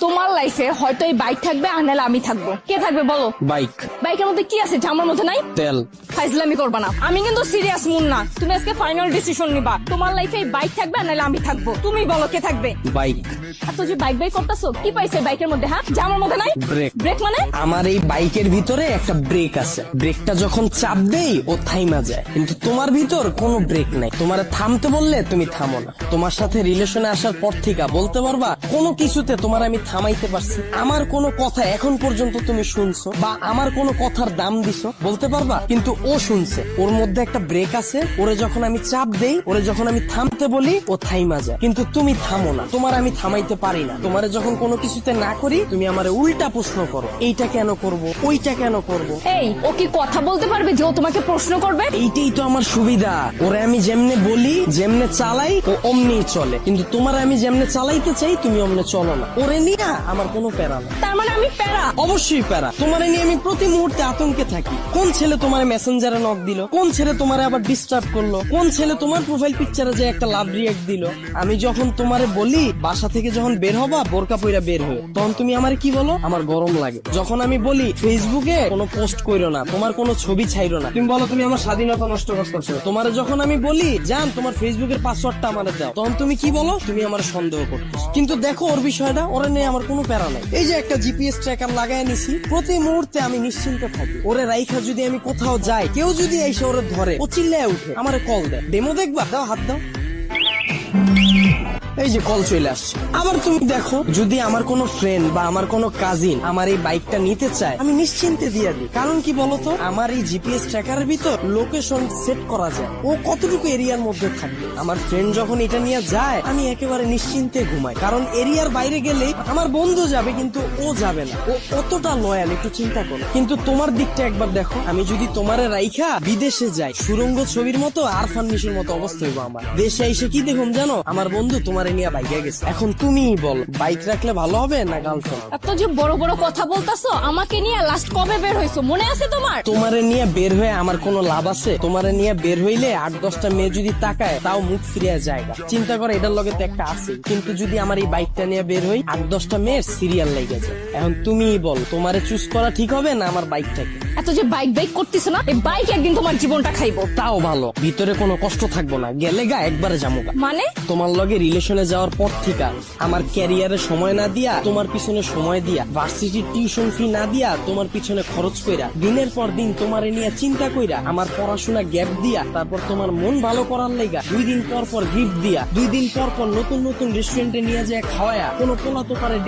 তোমার লাইফে হয়তো এই বাইক থাকবে আর নাহলে আমি থাকবো। কে থাকবে বলো? বাইক। বাইকের মধ্যে কি আছে যা আমার মধ্যে নাই? তেল। ফাইজলামি করবা না, আমি কিন্তু সিরিয়াস মুন না। তুমি আজকে ফাইনাল ডিসিশন নিবা, তোমার লাইফে এই বাইক থাকবে আর নাহলে আমি থাকবো। তুমি বলো কে থাকবে? বাইক। এত যে বাইক বাইক করতেছো, কি পাইছে বাইকের মধ্যে? হ্যাঁ, যা আমার মধ্যে নাই? ব্রেক। ব্রেক মানে? আমার এই বাইকের ভিতরে একটা ব্রেক আছে, ব্রেকটা যখন চাপ দেই ও থাইমা যায়, কিন্তু তোমার ভিতর কোনো ব্রেক নাই। তোমার থামতে বললে তুমি থামো না। তোমার সাথে রিলেশনে আসার পর থেকে বলতে পারবা কোনো কিছুতে তোমার আমি থামাইতে পারছি? আমার কোনো কথা এখন পর্যন্ত তুমি শুনছো বা আমার কোনো কথার দাম দিছো বলতে পারবা? কিন্তু ও শুনছে, ওর মধ্যে একটা ব্রেক আছে। ওরে যখন আমি চাপ দেই, ওরে যখন আমি থামতে বলি, ও থাইমা যায়, কিন্তু তুমি থামো না। তোমার আমি থামাইতে পারি না। তোমারে যখন কোনো কিছুতে না করি, তুমি আমারে উল্টা প্রশ্ন করো, এইটা কেন করব, ওইটা কেন করব। এই, ও কি কথা বলতে পারবে যে ও তোমাকে প্রশ্ন করবে? এইটাই তো আমার সুবিধা। ওরে আমি যেমনে বলি, যেমনে চালাই, ও অমনি চলে। কিন্তু তোমার আমি যেমনে চালাইতে চাই, তুমি অমনে চলো না। ওরে নিয়ে আমার কোনো প্যারা না। তার মানে আমি প্যারা? অবশ্যই প্যারা। তোমারে নিয়ে আমি প্রতি মুহূর্তে আতঙ্কে থাকি। কোন ছেলে তোমার মেসেঞ্জারে নক দিল, কোন ছেলে তোমারে আবার ডিস্টার্ব করলো, কোন ছেলে তোমার প্রোফাইল পিকচারে যে একটা লাভ রিয়েক্ট দিল। আমি যখন তোমারে বলি বাসা থেকে যখন বের হবা বোরকা পইরা বের হয়ে, তখন তুমি আমারে কি বলো? আমার গরম লাগে। যখন আমি বলি ফেসবুকে কোনো পোস্ট কইরো না, তোমার কোনো ছবি ছাইরো না, তুমি বলো তুমি আমার স্বাধীনতা নষ্ট করতেছো। তোমার যখন আমি বলি জান তোমার ফেসবুকের পাসওয়ার্ডটা আমারে দাও, তখন তুমি কি বলো? তুমি আমার সন্দেহ করতেছো। কিন্তু দেখো ওর বিষয়টা, ওরে নিয়ে আমার কোনো প্যারা নাই। এই যে একটা জিপিএস ট্র্যাকার লাগাই নিছি, প্রতি মুহূর্তে আমি নিশ্চিন্ত থাকি। ওরে রাইখা যদি আমি কোথাও যাই, কেউ যদি এসে ওরে ধরে, ও চিল্লায় উঠে আমারে কল দেয়, ডেমো দেখবা, দাও হাত দাও। এই যে কল চলে আসছে। আবার তুমি দেখো, যদি আমার কোনো ফ্রেন্ড বা আমার কোনো কাজিন আমার এই বাইকটা নিতে চায়, আমি নিশ্চিন্তে দিয়ে দিই। কারণ কি বলতো, আমার এই জিপিএস ট্র্যাকারের ভিতর লোকেশন সেট করা যায়, ও কতটুকু এরিয়ার মধ্যে থাকবে। আমার ফ্রেন্ড যখন এটা নিয়ে যায়, আমি একেবারে নিশ্চিন্তে ঘুমাই। কারণ এরিয়ার বাইরে গেলে আমার বন্ধু যাবে, কিন্তু ও যাবে না। ও অতটা লয়াল, একটু চিন্তা করো। কিন্তু তোমার দিকটা একবার দেখো, আমি যদি তোমারে রাইখা বিদেশে যাই, সুরঙ্গ ছবির মতো আর ফার্নিশের মতো অবস্থা হইব আমার। দেশে এসে কি দেখুন জানো? আমার বন্ধু তোমারে নিয়ে বাইকে গেছে। এখন তুমি বল, বাইক রাখলে ভালো হবে না গার্লফ্রেন্ড? এত যে বড় বড় কথা বলতাছো, আমাকে নিয়ে লাস্ট কবে বের হইছো মনে আছে তোমার? তোমারে নিয়ে বের হয়ে আমার কোনো লাভ আছে? তোমারে নিয়ে বের হইলে 8-10টা মেয়ে যদি তাকায়, তাও মুখ ফিরিয়ে জায়গা। চিন্তা করে, এটার লগে তো একটা আছে। কিন্তু যদি আমার এই বাইকটা নিয়ে বের হই, 8-10টা মেয়ের সিরিয়াল লেগে যায়। এখন তুমি বল, তোমারে চুজ করা ঠিক হবে না আমার বাইকটাকে? এত যে বাইক বাইক করতেছো না, এই বাইক একদিন তোমার জীবনটা খাইবো। তাও ভালো, ভিতরে কোনো কষ্ট থাকবো না, গেলে গা একবারে জামুগা। মানে? তোমার লগে রিলেশনে যাওয়ার পর থেকে আমার ক্যারিয়ারে সময় না দিয়া, তোমার পিছনে সময় দিয়া, ভার্সিটির টিউশন ফি না দিয়া, তোমার পিছনে খরচ কইরা, দিনের পর দিন তোমারে নিয়ে চিন্তা কইরা, আমার পড়াশোনা গ্যাপ দিয়া, তারপর তোমার মন ভালো করার লাইগা 2 দিন পর পর গিফট দিয়া, 2 দিন পর পর নতুন নতুন রেস্টুরেন্টে নিয়ে যায় খাওয়ায়া, কোনো পোলা তো পারে